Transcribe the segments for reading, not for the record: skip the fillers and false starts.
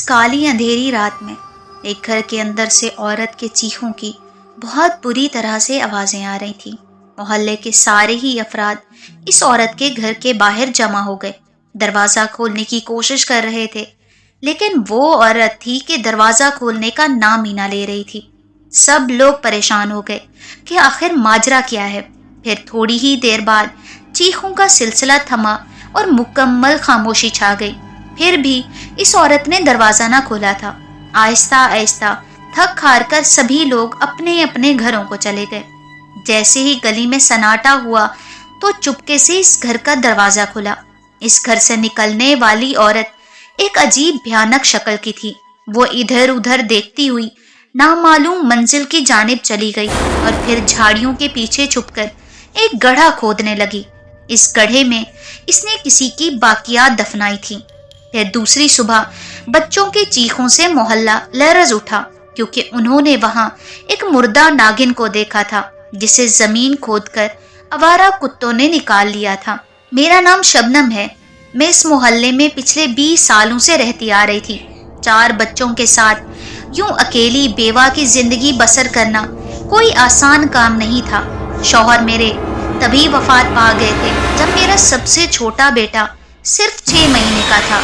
کالی اندھیری رات میں ایک گھر کے اندر سے عورت کے چیخوں کی بہت بری طرح سے آوازیں آ رہی تھیں۔ محلے کے سارے ہی افراد اس عورت کے گھر کے باہر جمع ہو گئے، دروازہ کھولنے کی کوشش کر رہے تھے، لیکن وہ عورت تھی کہ دروازہ کھولنے کا نام ہی نہ لے رہی تھی۔ سب لوگ پریشان ہو گئے کہ آخر ماجرا کیا ہے۔ پھر تھوڑی ہی دیر بعد چیخوں کا سلسلہ تھما اور مکمل خاموشی چھا گئی۔ پھر بھی اس عورت نے دروازہ نہ کھولا تھا۔ آہستہ آہستہ تھک ہار کر سبھی لوگ اپنے اپنے گھروں کو چلے گئے۔ جیسے ہی گلی میں سناٹا ہوا تو چپکے سے اس گھر کا دروازہ کھلا۔ اس گھر سے نکلنے والی عورت ایک عجیب بھیانک شکل کی تھی۔ وہ ادھر ادھر دیکھتی ہوئی نامعلوم منزل کی جانب چلی گئی اور پھر جھاڑیوں کے پیچھے چھپ کر ایک گڑھا کھودنے لگی۔ اس گڑھے میں اس نے کسی کی باقیات دفنائی تھی۔ پھر دوسری صبح بچوں کے چیخوں سے محلہ لرز اٹھا، کیونکہ انہوں نے وہاں ایک مردہ ناگن کو دیکھا تھا جسے زمین کھود کر آوارہ کتوں نے نکال لیا تھا۔ میرا نام شبنم ہے۔ میں اس محلے میں پچھلے 20 سالوں سے رہتی آ رہی تھی۔ 4 بچوں کے ساتھ یوں اکیلی بیوہ کی زندگی بسر کرنا کوئی آسان کام نہیں تھا۔ شوہر میرے تبھی وفات پا گئے تھے جب میرا سب سے چھوٹا بیٹا صرف 6 مہینے کا تھا۔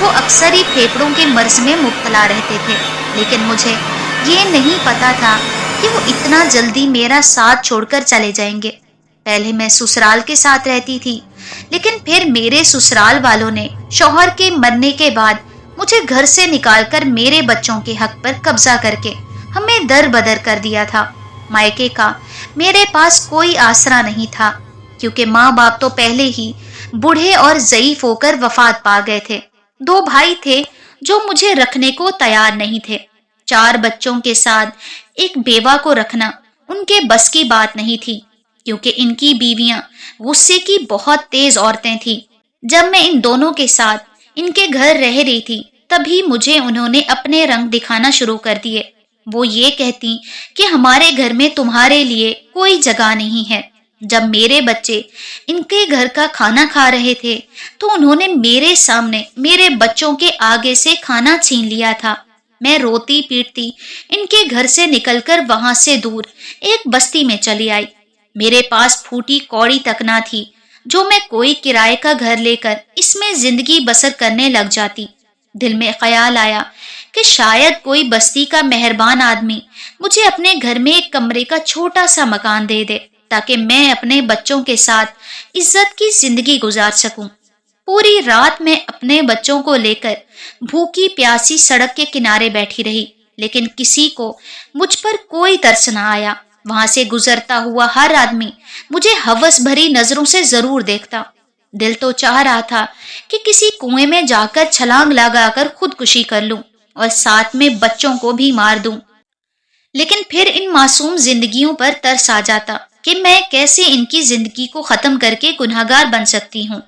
وہ اکثر ہی پھیپھڑوں کے مرض میں مبتلا رہتے تھے، لیکن مجھے یہ نہیں پتا تھا کہ وہ اتنا جلدی میرا ساتھ چھوڑ کر چلے جائیں گے۔ پہلے میں سسرال کے ساتھ رہتی تھی، لیکن پھر میرے سسرال والوں نے شوہر کے مرنے کے بعد مجھے گھر سے نکال کر میرے بچوں کے حق پر قبضہ کر کے ہمیں در بدر کر دیا تھا۔ مائکے کا میرے پاس کوئی آسرا نہیں تھا، کیونکہ ماں باپ تو پہلے ہی بوڑھے اور ضعیف ہو کر وفات پا گئے تھے۔ 2 بھائی تھے جو مجھے رکھنے کو تیار نہیں تھے۔ 4 بچوں کے ساتھ ایک بیوہ کو رکھنا ان کے بس کی بات نہیں تھی، کیونکہ ان کی بیویاں غصے کی بہت تیز عورتیں تھیں۔ جب میں ان دونوں کے ساتھ ان کے گھر رہ رہی تھی، تبھی مجھے انہوں نے اپنے رنگ دکھانا شروع کر دیے۔ وہ یہ کہتی کہ ہمارے گھر میں تمہارے لیے کوئی جگہ نہیں ہے۔ جب میرے بچے ان کے گھر کا کھانا کھا رہے تھے تو انہوں نے میرے سامنے میرے بچوں کے آگے سے کھانا چھین لیا تھا۔ میں روتی پیٹتی ان کے گھر سے نکل کر وہاں سے دور ایک بستی میں چلی آئی۔ میرے پاس پھوٹی کوڑی تک نہ تھی جو میں کوئی کرائے کا گھر لے کر اس میں زندگی بسر کرنے لگ جاتی۔ دل میں خیال آیا کہ شاید کوئی بستی کا مہربان آدمی مجھے اپنے گھر میں ایک کمرے کا چھوٹا سا مکان دے دے، تاکہ میں اپنے بچوں کے ساتھ عزت کی زندگی گزار سکوں۔ پوری رات میں اپنے بچوں کو لے کر بھوکی پیاسی سڑک کے کنارے بیٹھی رہی، لیکن کسی کو مجھ پر کوئی ترس نہ آیا۔ وہاں سے گزرتا ہوا ہر آدمی مجھے ہوس بھری نظروں سے ضرور دیکھتا۔ دل تو چاہ رہا تھا کہ کسی کنویں میں جا کر چھلانگ لگا کر خودکشی کر لوں اور ساتھ میں بچوں کو بھی مار دوں، لیکن پھر ان معصوم زندگیوں پر ترس آ جاتا کہ میں کیسے ان کی زندگی کو ختم کر کے گنہگار بن سکتی ہوں۔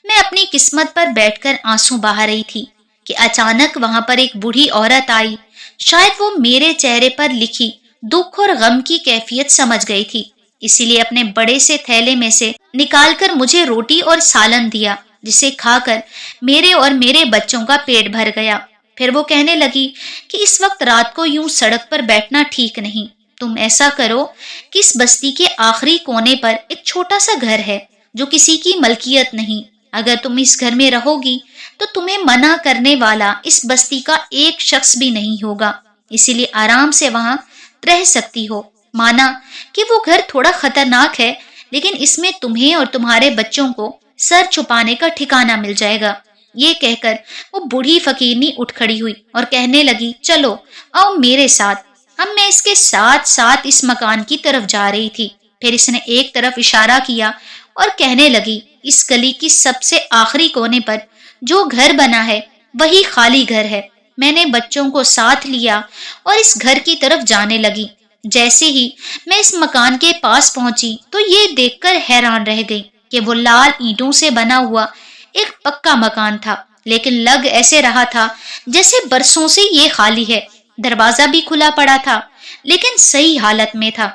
میں اپنی قسمت پر بیٹھ کر آنسو بہا رہی تھی کہ اچانک وہاں پر ایک بوڑھی عورت آئی۔ شاید وہ میرے چہرے پر لکھی دکھ اور غم کی کیفیت سمجھ گئی تھی، اسی لیے اپنے بڑے سے تھیلے میں سے نکال کر مجھے روٹی اور سالن دیا، جسے کھا کر میرے اور میرے بچوں کا پیٹ بھر گیا۔ پھر وہ کہنے لگی کہ اس وقت رات کو یوں سڑک پر بیٹھنا ٹھیک نہیں۔ تم ایسا کرو کہ اس بستی کے آخری کونے پر ایک چھوٹا سا گھر ہے جو کسی کی ملکیت نہیں۔ اگر تم اس گھر میں رہو گی تو تمہیں منع کرنے والا اس بستی کا ایک شخص بھی نہیں ہوگا، اسی لیے آرام سے وہاں رہ سکتی ہو۔ مانا کہ وہ گھر تھوڑا خطرناک ہے، لیکن اس میں تمہیں اور تمہارے بچوں کو سر چھپانے کا ٹھکانہ مل جائے گا۔ یہ کہہ کر وہ بوڑھی فقیرنی اٹھ کھڑی ہوئی اور کہنے لگی، چلو آؤ میرے ساتھ۔ اب میں اس کے ساتھ ساتھ اس مکان کی طرف جا رہی تھی۔ پھر اس نے ایک طرف اشارہ کیا اور کہنے لگی، اس گلی کی سب سے آخری کونے پر جو گھر بنا ہے وہی خالی گھر ہے۔ میں نے بچوں کو ساتھ لیا اور اس گھر کی طرف جانے لگی۔ جیسے ہی میں اس مکان کے پاس پہنچی تو یہ دیکھ کر حیران رہ گئی کہ وہ لال اینٹوں سے بنا ہوا ایک پکا مکان تھا، لیکن لگ ایسے رہا تھا جیسے برسوں سے یہ خالی ہے۔ دروازہ بھی کھلا پڑا تھا، لیکن صحیح حالت میں تھا۔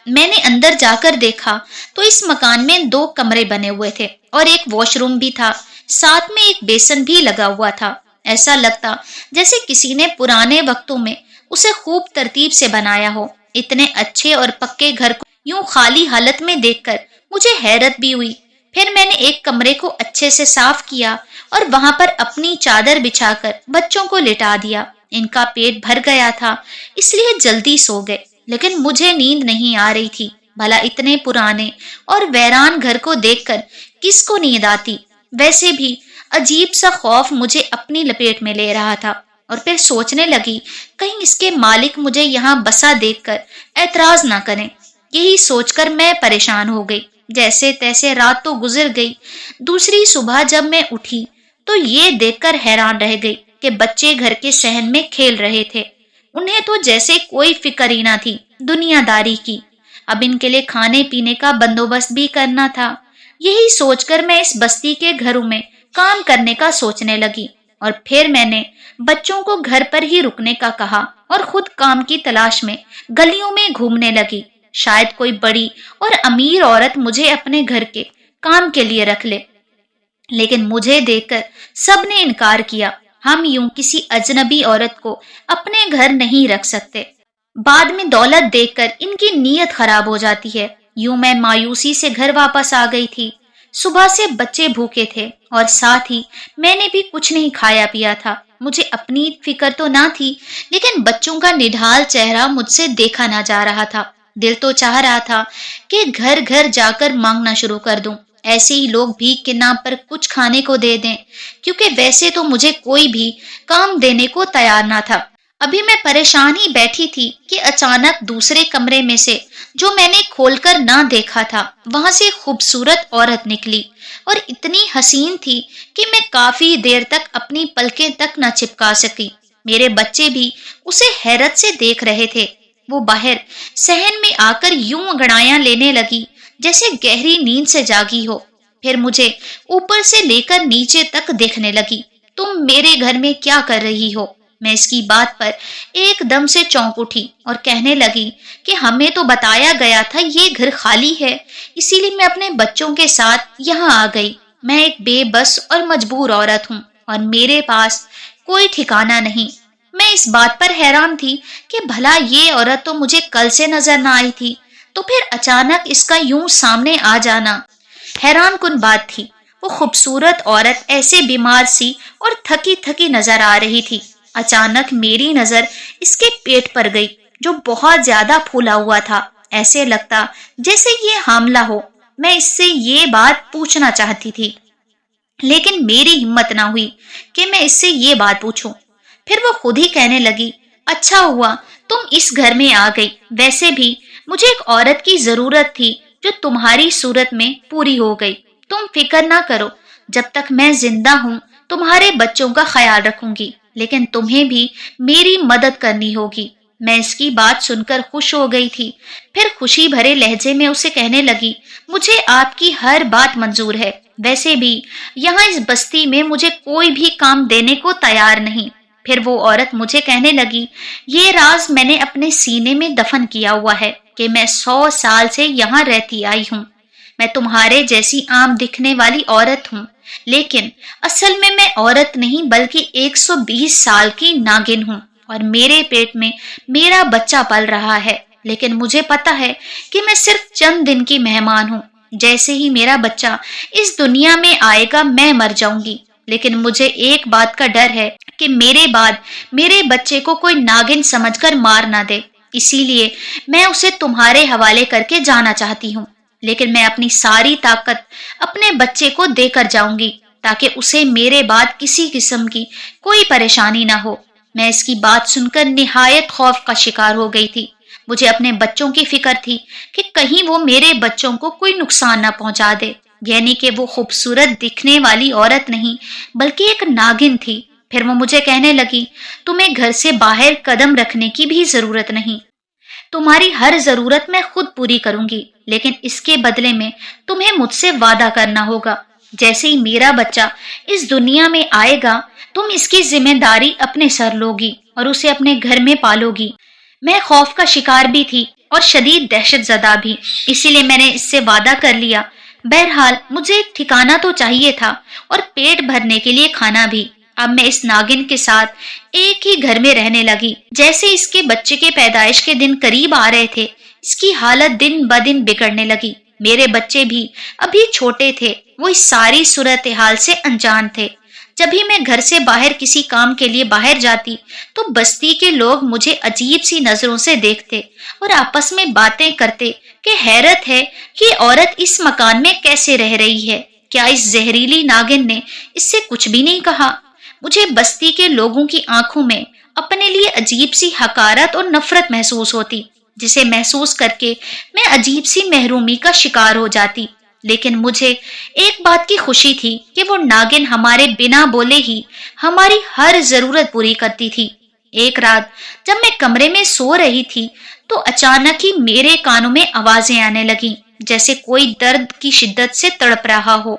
میں نے اندر جا کر دیکھا تو اس مکان میں 2 کمرے بنے ہوئے تھے اور ایک واش روم بھی تھا، ساتھ میں ایک بیسن بھی لگا ہوا تھا۔ ایسا لگتا جیسے کسی نے پرانے وقتوں میں اسے خوب ترتیب سے بنایا ہو۔ اتنے اچھے اور پکے گھر کو یوں خالی حالت میں دیکھ کر مجھے حیرت بھی ہوئی۔ پھر میں نے ایک کمرے کو اچھے سے صاف کیا اور وہاں پر اپنی چادر بچھا کر بچوں کو لٹا دیا۔ ان کا پیٹ بھر گیا تھا اس لیے جلدی سو گئے، لیکن مجھے نیند نہیں آ رہی تھی۔ بھلا اتنے پرانے اور ویران گھر کو دیکھ کر کس کو نیند آتی؟ ویسے بھی عجیب سا خوف مجھے اپنی لپیٹ میں لے رہا تھا، اور پھر سوچنے لگی کہیں اس کے مالک مجھے یہاں بسا دیکھ کر اعتراض نہ کریں۔ یہی سوچ کر میں پریشان ہو گئی۔ جیسے تیسے رات تو گزر گئی۔ دوسری صبح جب میں اٹھی تو یہ دیکھ کر حیران رہ گئی کہ بچے گھر کے صحن میں کھیل رہے تھے۔ انہیں تو جیسے کوئی فکر ہی نہ تھی دنیا داری کی۔ اب ان کے لیے کھانے پینے کا بندوبست بھی کرنا تھا۔ یہی سوچ کر میں اس بستی کے گھروں میں کام کرنے کا سوچنے لگی، اور پھر میں نے بچوں کو گھر پر ہی رکنے کا کہا اور خود کام کی تلاش میں گلیوں میں گھومنے لگی۔ شاید کوئی بڑی اور امیر عورت مجھے اپنے گھر کے کام کے لیے رکھ لے، لیکن مجھے دیکھ کر سب نے انکار کیا۔ ہم یوں کسی اجنبی عورت کو اپنے گھر نہیں رکھ سکتے۔ بعد میں دولت دیکھ کر ان کی نیت خراب ہو جاتی ہے۔ یوں میں مایوسی سے گھر واپس آ گئی تھی۔ صبح سے بچے بھوکے تھے اور ساتھ ہی میں نے بھی کچھ نہیں کھایا پیا تھا۔ مجھے اپنی فکر تو نہ تھی، لیکن بچوں کا نڈھال چہرہ مجھ سے دیکھا نہ جا رہا تھا۔ دل تو چاہ رہا تھا کہ گھر گھر جا کر مانگنا شروع کر دوں، ایسے ہی لوگ بھیک کے نام پر کچھ کھانے کو دے دیں، کیونکہ ویسے تو مجھے کوئی بھی کام دینے کو تیار نہ تھا۔ ابھی میں پریشان ہی بیٹھی تھی کہ اچانک دوسرے کمرے میں سے، جو میں نے کھول کر نہ دیکھا تھا، وہاں سے خوبصورت عورت نکلی اور اتنی حسین تھی کہ میں کافی دیر تک اپنی پلکیں تک نہ چپکا سکی۔ میرے بچے بھی اسے حیرت سے دیکھ رہے تھے۔ وہ باہر صحن میں آ کر یوں انگڑائیاں لینے لگی جیسے گہری نیند سے جاگی ہو۔ پھر مجھے اوپر سے لے کر نیچے تک دیکھنے لگی۔ تم میرے گھر میں کیا کر رہی ہو؟ میں اس کی بات پر ایک دم سے چونک اٹھی اور کہنے لگی کہ ہمیں تو بتایا گیا تھا یہ گھر خالی ہے، اسی لیے میں اپنے بچوں کے ساتھ یہاں آ گئی۔ میں ایک بے بس اور مجبور عورت ہوں اور میرے پاس کوئی ٹھکانہ نہیں۔ میں اس بات پر حیران تھی کہ بھلا یہ عورت تو مجھے کل سے نظر نہ آئی تھی، تو پھر اچانک اس کا یوں سامنے آ جانا حیران کن بات تھی۔ وہ خوبصورت عورت ایسے بیمار سی اور تھکی تھکی نظر آ رہی تھی۔ اچانک میری نظر اس کے پیٹ پر گئی جو بہت زیادہ پھولا ہوا تھا، ایسے لگتا جیسے یہ حاملہ ہو۔ میں اس سے یہ بات پوچھنا چاہتی تھی، لیکن میری ہمت نہ ہوئی کہ میں اس سے یہ بات پوچھوں۔ پھر وہ خود ہی کہنے لگی، اچھا ہوا تم اس گھر میں آ گئی، ویسے بھی مجھے ایک عورت کی ضرورت تھی جو تمہاری صورت میں پوری ہو گئی۔ تم فکر نہ کرو، جب تک میں زندہ ہوں تمہارے بچوں کا خیال رکھوں گی، لیکن تمہیں بھی میری مدد کرنی ہوگی۔ میں اس کی بات سن کر خوش ہو گئی تھی، پھر خوشی بھرے لہجے میں اسے کہنے لگی، مجھے آپ کی ہر بات منظور ہے، ویسے بھی یہاں اس بستی میں مجھے کوئی بھی کام دینے کو تیار نہیں۔ پھر وہ عورت مجھے کہنے لگی، یہ راز میں نے اپنے سینے میں دفن کیا ہوا ہے کہ میں 100 سال سے یہاں رہتی آئی ہوں۔ میں تمہارے جیسی عام دکھنے والی عورت ہوں، لیکن اصل میں عورت نہیں بلکہ 120 سال کی ناگن ہوں، اور میرے پیٹ میں میرا بچہ پل رہا ہے، لیکن مجھے پتا ہے کہ میں صرف چند دن کی مہمان ہوں۔ جیسے ہی میرا بچہ اس دنیا میں آئے گا میں مر جاؤں گی، لیکن مجھے ایک بات کا ڈر ہے کہ میرے بعد میرے بچے کو کوئی ناگن سمجھ کر مار نہ دے، اسی لیے میں اسے تمہارے حوالے کر کے جانا چاہتی ہوں، لیکن میں اپنی ساری طاقت اپنے بچے کو دے کر جاؤں گی تاکہ اسے میرے بعد کسی قسم کی کوئی پریشانی نہ ہو۔ میں اس کی بات سن کر نہایت خوف کا شکار ہو گئی تھی۔ مجھے اپنے بچوں کی فکر تھی کہ کہیں وہ میرے بچوں کو کوئی نقصان نہ پہنچا دے، یعنی کہ وہ خوبصورت دکھنے والی عورت نہیں بلکہ ایک ناگن تھی۔ پھر وہ مجھے کہنے لگی، تمہیں گھر سے باہر قدم رکھنے کی بھی ضرورت نہیں، تمہاری ہر ضرورت میں خود پوری کروں گی، لیکن اس کے بدلے میں تمہیں مجھ سے وعدہ کرنا ہوگا، جیسے ہی میرا بچہ اس دنیا میں آئے گا تم اس کی ذمہ داری اپنے سر لوگی اور اسے اپنے گھر میں پالو گی۔ میں خوف کا شکار بھی تھی اور شدید دہشت زدہ بھی، اسی لیے میں نے اس سے وعدہ کر لیا۔ بہرحال مجھے ایک ٹھکانہ تو چاہیے تھا اور پیٹ بھرنے کے لیے کھانا بھی۔ اب میں اس ناگن کے ساتھ ایک ہی گھر میں رہنے لگی۔ جیسے اس کے بچے کے پیدائش کے دن قریب آ رہے تھے، اس کی حالت دن بدن بگڑنے لگی۔ میرے بچے بھی ابھی چھوٹے تھے، وہ اس ساری صورتحال سے انجان تھے۔ جب بھی میں گھر سے باہر کسی کام کے لیے باہر جاتی تو بستی کے لوگ مجھے عجیب سی نظروں سے دیکھتے اور آپس میں باتیں کرتے کہ حیرت ہے کہ عورت اس مکان میں کیسے رہ رہی ہے، کیا اس زہریلی ناگن نے اس سے کچھ بھی نہیں کہا؟ مجھے بستی کے لوگوں کی آنکھوں میں اپنے لیے عجیب سی حقارت اور نفرت محسوس ہوتی، جسے محسوس کر کے میں عجیب سی محرومی کا شکار ہو جاتی۔ لیکن مجھے ایک بات کی خوشی تھی کہ وہ ناگن ہمارے بنا بولے ہی ہماری ہر ضرورت پوری کرتی تھی۔ ایک رات جب میں کمرے میں سو رہی تھی تو اچانک ہی میرے کانوں میں آوازیں آنے لگیں، جیسے کوئی درد کی شدت سے تڑپ رہا ہو۔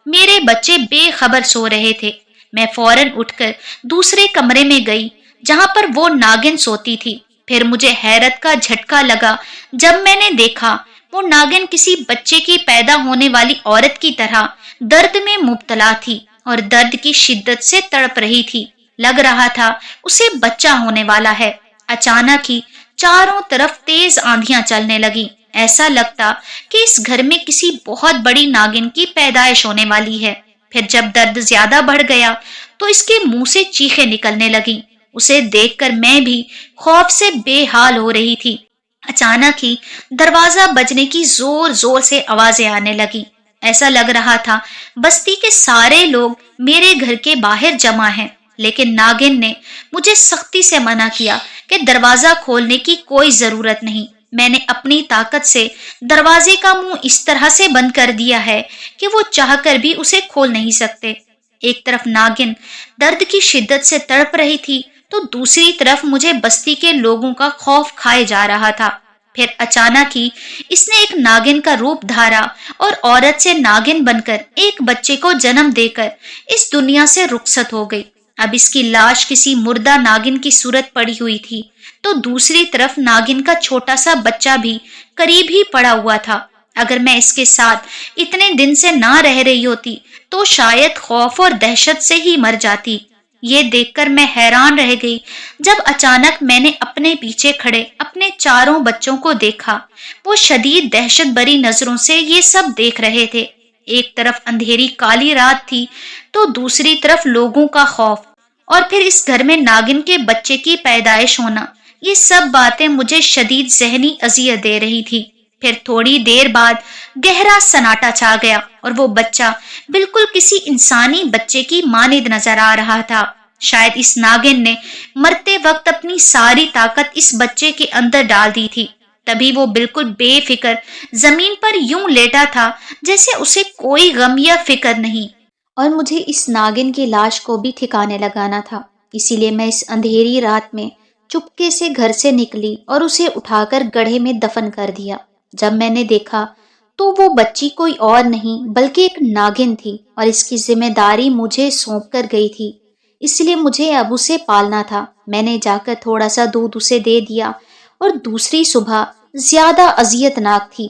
میرے بچے بے خبر سو رہے تھے۔ میں فوراً اٹھ کر دوسرے کمرے میں گئی جہاں پر وہ ناگن سوتی تھی۔ پھر مجھے حیرت کا جھٹکا لگا جب میں نے دیکھا وہ ناگن کسی بچے کی پیدا ہونے والی عورت کی طرح درد میں مبتلا تھی اور درد کی شدت سے تڑپ رہی تھی۔ لگ رہا تھا اسے بچہ ہونے والا ہے۔ اچانک ہی چاروں طرف تیز آندھیاں چلنے لگی، ایسا لگتا کہ اس گھر میں کسی بہت بڑی ناگن کی پیدائش ہونے والی ہے۔ پھر جب درد زیادہ بڑھ گیا تو اس کے منہ سے چیخیں نکلنے لگیں۔ اسے دیکھ کر میں بھی خوف سے بے حال ہو رہی تھی۔ اچانک ہی دروازہ بجنے کی زور زور سے آوازیں آنے لگی۔ ایسا لگ رہا تھا بستی کے سارے لوگ میرے گھر کے باہر جمع ہیں، لیکن ناگن نے مجھے سختی سے منع کیا کہ دروازہ کھولنے کی کوئی ضرورت نہیں۔ میں نے اپنی طاقت سے دروازے کا منہ اس طرح سے بند کر دیا ہے کہ وہ چاہ کر بھی اسے کھول نہیں سکتے۔ ایک طرف ناگن درد کی شدت سے تڑپ رہی تھی تو دوسری طرف مجھے بستی کے لوگوں کا خوف کھائے جا رہا تھا۔ پھر اچانک ہی اس نے ایک ناگن کا روپ دھارا اور عورت سے ناگن بن کر ایک بچے کو جنم دے کر اس دنیا سے رخصت ہو گئی۔ اب اس کی لاش کسی مردہ ناگن کی صورت پڑی ہوئی تھی تو دوسری طرف ناگن کا چھوٹا سا بچہ بھی قریب ہی پڑا ہوا تھا۔ اگر میں اس کے ساتھ اتنے دن سے نہ رہ رہی ہوتی تو شاید خوف اور دہشت سے ہی مر جاتی۔ یہ دیکھ کر میں حیران رہ گئی جب اچانک میں نے اپنے پیچھے کھڑے اپنے چاروں بچوں کو دیکھا۔ وہ شدید دہشت بری نظروں سے یہ سب دیکھ رہے تھے۔ ایک طرف اندھیری کالی رات تھی تو دوسری طرف لوگوں کا خوف، اور پھر اس گھر میں ناگن کے بچے کی پیدائش ہونا، یہ سب باتیں مجھے شدید ذہنی اذیت دے رہی تھی۔ پھر تھوڑی دیر بعد گہرا سناٹا چھا گیا اور وہ بچہ بالکل کسی انسانی بچے کی مانند نظر آ رہا تھا۔ شاید اس ناگن نے مرتے وقت اپنی ساری طاقت اس بچے کے اندر ڈال دی تھی، تبھی وہ بالکل بے فکر زمین پر یوں لیٹا تھا جیسے اسے کوئی غم یا فکر نہیں۔ اور مجھے اس ناگن کی لاش کو بھی ٹھکانے لگانا تھا، اسی لیے میں اس اندھیری رات میں چپکے سے گھر سے نکلی اور اسے اٹھا کر گڑھے میں دفن کر دیا۔ جب میں نے دیکھا تو وہ بچی کوئی اور نہیں بلکہ ایک ناگن تھی اور اس کی ذمہ داری مجھے سونپ کر گئی تھی، اس لیے مجھے اب اسے پالنا تھا۔ میں نے جا کر تھوڑا سا دودھ اسے دے دیا اور دوسری صبح زیادہ اذیت ناک تھی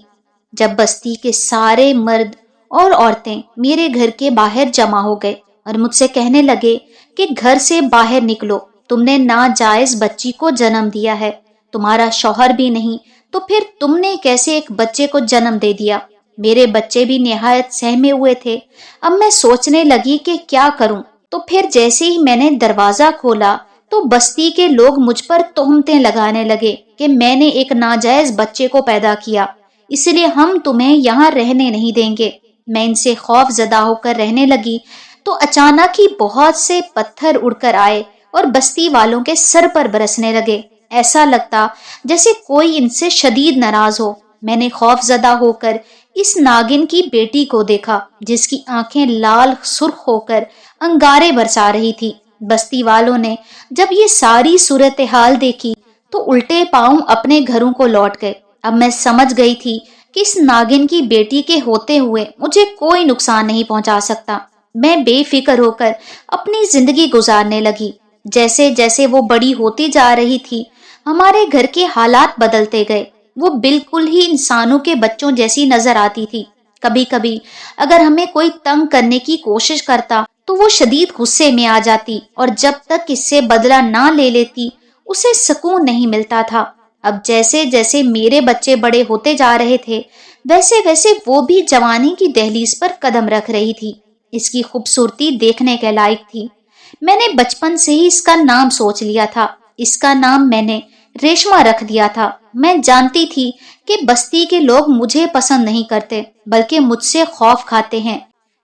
جب بستی کے سارے مرد اور عورتیں میرے گھر کے باہر جمع ہو گئے اور مجھ سے کہنے لگے کہ گھر سے باہر نکلو، تم نے ناجائز بچی کو جنم دیا ہے، تمہارا شوہر بھی نہیں تو پھر تم نے کیسے ایک بچے کو جنم دے دیا؟ میرے بچے بھی نہایت سہمے ہوئے تھے۔ اب میں سوچنے لگی کہ کیا کروں، تو پھر جیسے ہی میں نے دروازہ کھولا تو بستی کے لوگ مجھ پر تہمتیں لگانے لگے کہ میں نے ایک ناجائز بچے کو پیدا کیا، اس لیے ہم تمہیں یہاں رہنے نہیں دیں گے۔ میں ان سے خوف زدہ ہو کر رہنے لگی تو اچانک ہی بہت سے پتھر اڑ کر آئے اور بستی والوں کے سر پر برسنے لگے۔ ایسا لگتا جیسے کوئی ان سے شدید ناراض ہو۔ میں نے خوف زدہ ہو کر اس ناگن کی بیٹی کو دیکھا جس کی آنکھیں لال سرخ ہو کر انگارے برسا رہی تھی۔ بستی والوں نے جب یہ ساری صورتحال دیکھی تو الٹے پاؤں اپنے گھروں کو لوٹ گئے۔ اب میں سمجھ گئی تھی کہ اس ناگن کی بیٹی کے ہوتے ہوئے مجھے کوئی نقصان نہیں پہنچا سکتا۔ میں بے فکر ہو کر اپنی زندگی گزارنے لگی۔ جیسے جیسے وہ بڑی ہوتی جا رہی تھی ہمارے گھر کے حالات بدلتے گئے۔ وہ بالکل ہی انسانوں کے بچوں جیسی نظر آتی تھی۔ کبھی کبھی اگر ہمیں کوئی تنگ کرنے کی کوشش کرتا تو وہ شدید غصے میں آ جاتی اور جب تک اس سے بدلہ نہ لے لیتی اسے سکون نہیں ملتا تھا۔ اب جیسے جیسے میرے بچے بڑے ہوتے جا رہے تھے ویسے ویسے وہ بھی جوانی کی دہلیز پر قدم رکھ رہی تھی۔ اس کی خوبصورتی دیکھنے کے لائق تھی۔ میں نے بچپن سے ہی اس کا نام سوچ لیا تھا۔ اس کا نام میں نے ریشما رکھ دیا تھا۔ میں جانتی تھی کہ بستی کے لوگ مجھے پسند نہیں کرتے بلکہ مجھ سے خوف کھاتے ہیں،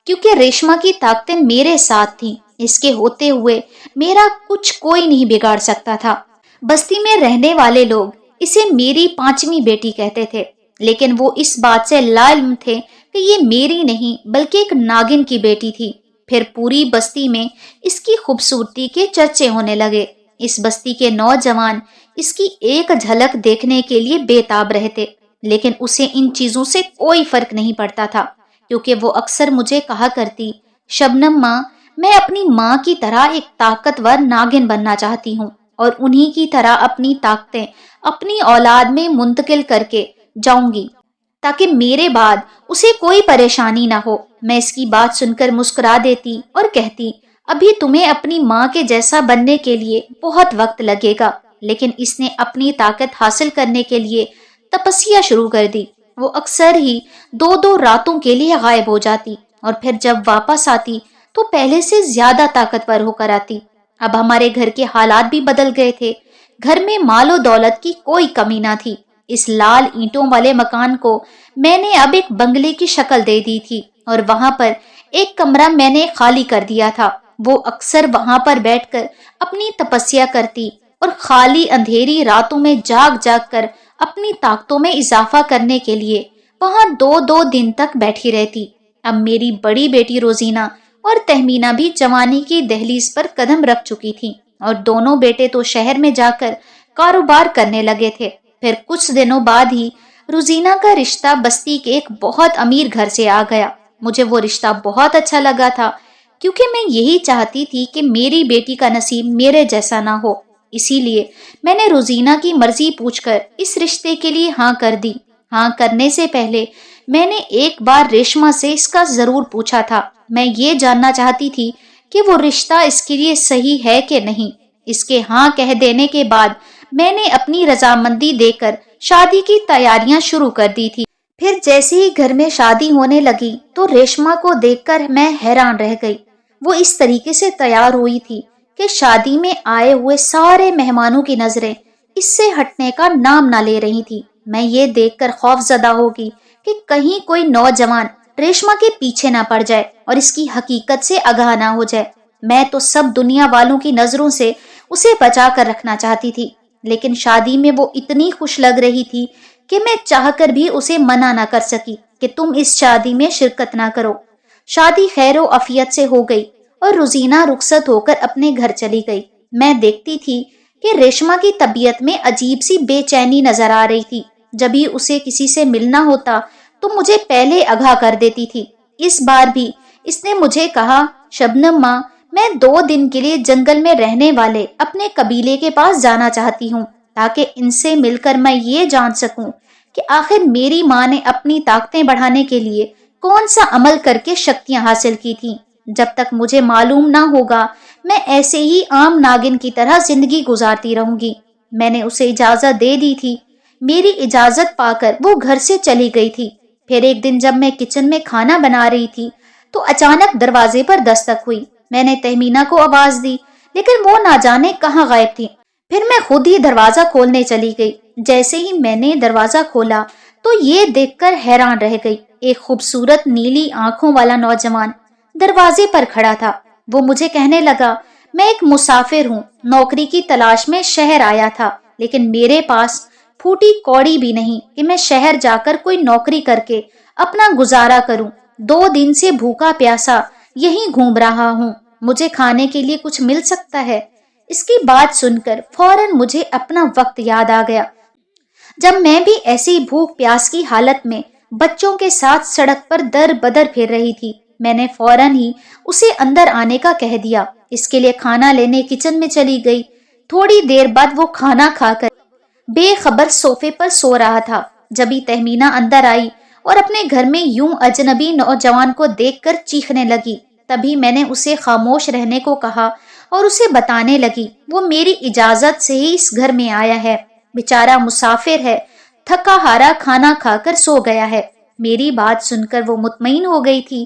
کیونکہ ریشما کی طاقتیں میرے ساتھ تھیں۔ اس کے ہوتے ہوئے میرا کچھ کوئی نہیں بگاڑ سکتا تھا۔ بستی میں رہنے والے لوگ اسے میری 5ویں بیٹی کہتے تھے، لیکن وہ اس بات سے لا علم تھے کہ یہ میری نہیں بلکہ ایک ناگن کی بیٹی تھی۔ پھر پوری بستی میں اس کی خوبصورتی کے چرچے ہونے لگے۔ اس بستی کے نوجوان اس کی ایک جھلک دیکھنے کے لیے بے تاب رہتے، لیکن اسے ان چیزوں سے کوئی فرق نہیں پڑتا تھا، کیونکہ وہ اکثر مجھے کہا کرتی، شبنم ماں، میں اپنی ماں کی طرح ایک طاقتور ناگن بننا چاہتی ہوں اور انہی کی طرح اپنی طاقتیں اپنی اولاد میں منتقل کر کے جاؤں گی تاکہ میرے بعد اسے کوئی پریشانی نہ ہو۔ میں اس کی بات سن کر مسکرا دیتی اور کہتی، ابھی تمہیں اپنی ماں کے جیسا بننے کے لیے بہت وقت لگے گا۔ لیکن اس نے اپنی طاقت حاصل کرنے کے لیے تپسیا شروع کر دی۔ وہ اکثر ہی 2 راتوں کے لیے غائب ہو جاتی اور پھر جب واپس آتی تو پہلے سے زیادہ طاقتور ہو کر آتی۔ اب ہمارے گھر کے حالات بھی بدل گئے تھے۔ گھر میں مال و دولت کی کوئی کمی نہ تھی۔ اس لال اینٹوں والے مکان کو میں نے اب ایک بنگلے کی شکل دے دی تھی اور وہاں پر ایک کمرہ میں نے خالی کر دیا تھا۔ وہ اکثر وہاں پر بیٹھ کر اپنی تپسیا کرتی اور خالی اندھیری راتوں میں جاگ جاگ کر اپنی طاقتوں میں اضافہ کرنے کے لیے وہاں 2 دن تک بیٹھی رہتی۔ اب میری بڑی بیٹی روزینہ اور تہمینہ بھی جوانی کی دہلیز پر قدم رکھ چکی تھی اور دونوں بیٹے تو شہر میں جا کر کاروبار کرنے لگے تھے۔ پھر کچھ دنوں بعد ہی روزینہ کا رشتہ بستی کے ایک بہت امیر گھر سے آ گیا۔ مجھے وہ رشتہ بہت اچھا لگا تھا، کیونکہ میں یہی چاہتی تھی کہ میری بیٹی کا نصیب میرے جیسا نہ ہو۔ اسی لیے میں نے روزینہ کی مرضی پوچھ کر اس رشتے کے لیے ہاں کر دی۔ ہاں کرنے سے پہلے میں نے ایک بار ریشما سے اس کا ضرور پوچھا تھا۔ میں یہ جاننا چاہتی تھی کہ وہ رشتہ اس کے لیے صحیح ہے کہ نہیں۔ اس کے ہاں کہہ دینے کے بعد میں نے اپنی رضامندی دے کر شادی کی تیاریاں شروع کر دی تھی۔ پھر جیسے ہی گھر میں شادی ہونے لگی تو ریشما کو دیکھ کر میں حیران رہ گئی۔ وہ اس طریقے سے تیار ہوئی تھی کہ شادی میں آئے ہوئے سارے مہمانوں کی نظریں اس سے ہٹنے کا نام نہ لے رہی تھی۔ میں یہ دیکھ کر خوف زدہ ہوگی کہ کہیں کوئی نوجوان ریشما کے پیچھے نہ پڑ جائے اور اس کی حقیقت سے آگاہ نہ ہو جائے۔ میں تو سب دنیا والوں کی نظروں سے اسے بچا کر رکھنا چاہتی تھی، لیکن شادی میں وہ اتنی خوش لگ رہی تھی کہ میں چاہ کر بھی اسے منع نہ کر سکی کہ تم اس شادی میں شرکت نہ کرو۔ شادی خیر و عافیت سے ہو گئی اور روزینہ رخصت ہو کر اپنے گھر چلی گئی۔ میں دیکھتی تھی کہ ریشما کی طبیعت میں عجیب سی بے چینی نظر آ رہی تھی۔ جب ہی اسے کسی سے ملنا ہوتا تو مجھے پہلے آگاہ کر دیتی تھی۔ اس بار بھی اس نے مجھے کہا، شبنم ماں، میں 2 دن کے لیے جنگل میں رہنے والے اپنے قبیلے کے پاس جانا چاہتی ہوں تاکہ ان سے مل کر میں یہ جان سکوں کہ آخر میری ماں نے اپنی طاقتیں بڑھانے کے لیے کون سا عمل کر کے شکتیاں حاصل کی تھیں۔ جب تک مجھے معلوم نہ ہوگا میں ایسے ہی عام ناگن کی طرح زندگی گزارتی رہوں گی۔ میں نے اسے اجازت دے دی تھی۔ میری اجازت پا کر وہ گھر سے چلی گئی تھی۔ پھر ایک دن جب میں کچن میں کھانا بنا رہی تھی تو اچانک دروازے پر دستک ہوئی۔ میں نے تہمینہ کو آواز دی، لیکن وہ نہ جانے کہاں غائب تھی۔ پھر میں خود ہی دروازہ کھولنے چلی گئی۔ جیسے ہی میں نے دروازہ کھولا تو یہ دیکھ کر حیران رہ گئی۔ ایک خوبصورت نیلی آنکھوں والا نوجوان دروازے پر کھڑا تھا۔ وہ مجھے کہنے لگا، میں ایک مسافر ہوں، نوکری کی تلاش میں شہر آیا تھا، لیکن میرے پاس پھوٹی کوڑی بھی نہیں کہ میں شہر جا کر کوئی نوکری کر کے اپنا گزارا کروں۔ 2 دن سے بھوکا پیاسا یہیں گھوم رہا ہوں۔ مجھے کھانے کے لیے کچھ مل سکتا ہے؟ اس کی بات سن کر فوراً مجھے اپنا وقت یاد آ گیا جب میں بھی ایسی بھوک پیاس کی حالت میں بچوں کے ساتھ سڑک پر در بدر پھر رہی تھی۔ میں نے فوراً ہی اسے اندر آنے کا کہہ دیا۔ اس کے لیے کھانا لینے کچن میں چلی گئی۔ تھوڑی دیر بعد وہ کھانا کھا کر بے خبر صوفے پر سو رہا تھا۔ جبھی تہمینہ اندر آئی اور اپنے گھر میں یوں اجنبی نوجوان کو دیکھ کر چیخنے لگی۔ تبھی میں نے اسے خاموش رہنے کو کہا اور اسے بتانے لگی وہ میری اجازت سے ہی اس گھر میں آیا ہے، بیچارہ مسافر ہے، تھکا ہارا کھانا کھا کر سو گیا ہے۔ میری بات سن کر وہ مطمئن ہو گئی تھی۔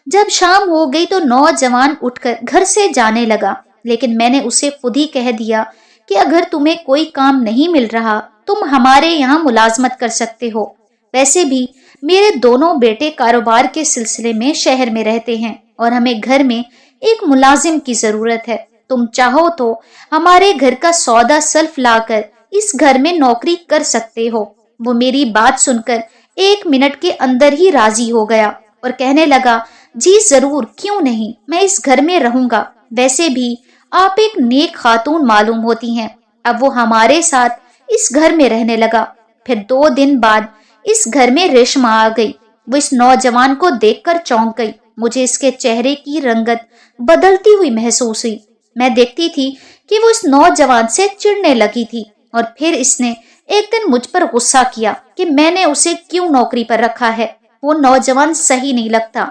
جب شام ہو گئی تو نوجوان اٹھ کر گھر سے جانے لگا، لیکن میں نے اسے خود ہی کہہ دیا کہ اگر تمہیں کوئی کام نہیں مل رہا تم ہمارے یہاں ملازمت کر سکتے ہو۔ ویسے بھی میرے دونوں بیٹے کاروبار کے سلسلے میں شہر میں رہتے ہیں اور ہمیں گھر میں ایک ملازم کی ضرورت ہے۔ تم چاہو تو ہمارے گھر کا سودا سلف لا کر اس گھر میں نوکری کر سکتے ہو۔ وہ میری بات سن کر 1 منٹ کے اندر ہی راضی ہو گیا اور کہنے لگا، جی ضرور، کیوں نہیں، میں اس گھر میں رہوں گا۔ ویسے بھی آپ ایک نیک خاتون معلوم ہوتی ہیں۔ اب وہ ہمارے ساتھ اس گھر میں رہنے لگا۔ پھر 2 دن بعد اس گھر میں ریشما آ گئی۔ وہ اس نوجوان کو دیکھ کر چونک گئی۔ مجھے اس کے چہرے کی رنگت بدلتی ہوئی محسوس ہوئی۔ میں دیکھتی تھی کہ وہ اس نوجوان سے چڑنے لگی تھی اور پھر اس نے ایک دن مجھ پر غصہ کیا کہ میں نے اسے کیوں نوکری پر رکھا ہے۔ وہ نوجوان صحیح نہیں لگتا،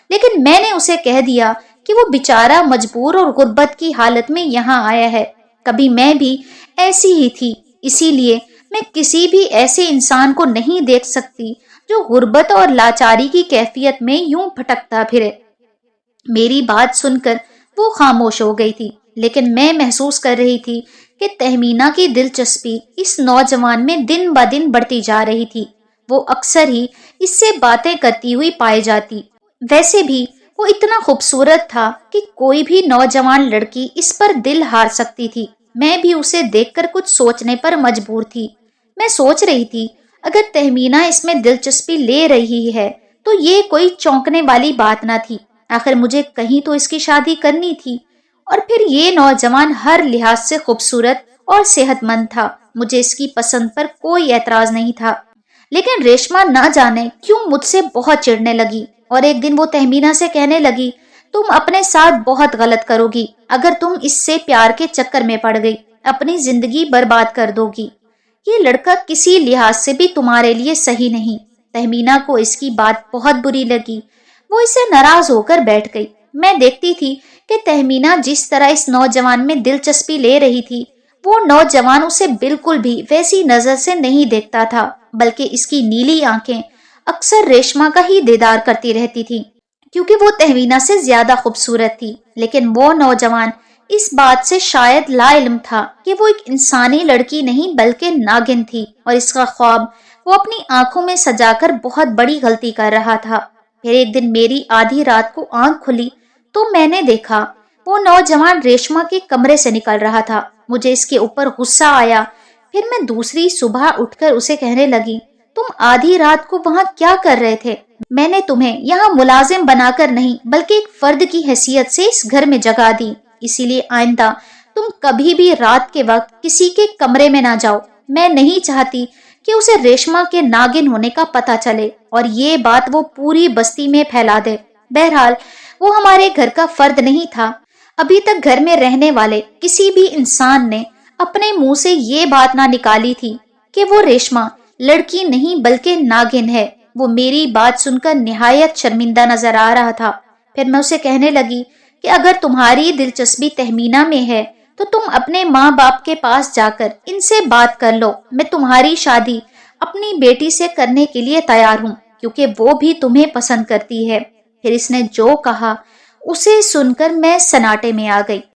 لیکن میں نے اسے کہہ دیا کہ وہ بیچارہ مجبور اور غربت کی حالت میں یہاں آیا ہے۔ کبھی میں بھی ایسی ہی تھی، اسی لیے میں کسی بھی ایسے انسان کو نہیں دیکھ سکتی جو غربت اور لاچاری کی کیفیت میں یوں پھٹکتا پھرے۔ میری بات سن کر وہ خاموش ہو گئی تھی، لیکن میں محسوس کر رہی تھی کہ تہمینہ کی دلچسپی اس نوجوان میں دن بہ دن بڑھتی جا رہی تھی۔ وہ اکثر ہی اس سے باتیں کرتی ہوئی پائی جاتی۔ ویسے بھی وہ اتنا خوبصورت تھا کہ کوئی بھی نوجوان لڑکی اس پر دل ہار سکتی تھی۔ میں بھی اسے دیکھ کر کچھ سوچنے پر مجبور تھی۔ میں سوچ رہی تھی اگر تہمینہ اس میں دلچسپی لے رہی ہے تو یہ کوئی چونکنے والی بات نہ تھی۔ آخر مجھے کہیں تو اس کی شادی کرنی تھی، اور پھر یہ نوجوان ہر لحاظ سے خوبصورت اور صحت مند تھا۔ مجھے اس کی پسند پر کوئی اعتراض نہیں تھا، لیکن ریشما نہ جانے کیوں مجھ سے بہت چڑھنے لگی اور ایک دن وہ تہمینہ سے کہنے لگی، تم اپنے ساتھ بہت غلط کرو گی اگر تم اس سے پیار کے چکر میں پڑ گئی، اپنی زندگی برباد کر دو گی۔ یہ لڑکا کسی لحاظ سے بھی تمہارے لیے صحیح نہیں۔ تہمینہ کو اس کی بات بہت بری لگی، وہ اسے ناراض ہو کر بیٹھ گئی۔ میں دیکھتی تھی کہ تہمینہ جس طرح اس نوجوان میں دلچسپی لے رہی تھی، وہ نوجوان اسے بالکل بھی ویسی نظر سے نہیں دیکھتا تھا، بلکہ اس کی نیلی آنکھیں اکثر ریشما کا ہی دیدار کرتی رہتی تھی کیونکہ وہ تہمینہ سے زیادہ خوبصورت تھی۔ لیکن وہ نوجوان اس بات سے شاید لا علم تھا کہ وہ ایک انسانی لڑکی نہیں بلکہ ناگن تھی، اور اس کا خواب وہ اپنی آنکھوں میں سجا کر بہت بڑی غلطی کر رہا تھا۔ پھر ایک دن میری آدھی رات کو آنکھ کھلی تو میں نے دیکھا وہ نوجوان ریشما کے کمرے سے نکل رہا تھا۔ مجھے اس کے اوپر غصہ آیا۔ پھر میں دوسری صبح اٹھ کر اسے کہنے لگی، تم آدھی رات کو وہاں کیا کر رہے تھے؟ میں نے تمہیں یہاں ملازم بنا کر نہیں بلکہ ایک فرد کی حیثیت سے اس گھر میں جگہ دی، اسی لیے آئندہ تم کبھی بھی رات کے وقت کسی کے کمرے میں نہ جاؤ۔ میں نہیں چاہتی کہ اسے ریشما کے ناگن ہونے کا پتہ چلے اور یہ بات وہ پوری بستی میں پھیلا دے۔ بہرحال وہ ہمارے گھر کا فرد نہیں تھا۔ ابھی تک گھر میں رہنے والے کسی بھی انسان نے اپنے منہ سے یہ بات نہ نکالی تھی کہ وہ ریشما لڑکی نہیں بلکہ ناگن ہے۔ وہ میری بات سن کر نہایت شرمندہ نظر آ رہا تھا۔ پھر میں اسے کہنے لگی کہ اگر تمہاری دلچسپی تہمینہ میں ہے تو تم اپنے ماں باپ کے پاس جا کر ان سے بات کر لو۔ میں تمہاری شادی اپنی بیٹی سے کرنے کے لیے تیار ہوں کیونکہ وہ بھی تمہیں پسند کرتی ہے۔ پھر اس نے جو کہا اسے سن کر میں سناٹے میں آ گئی۔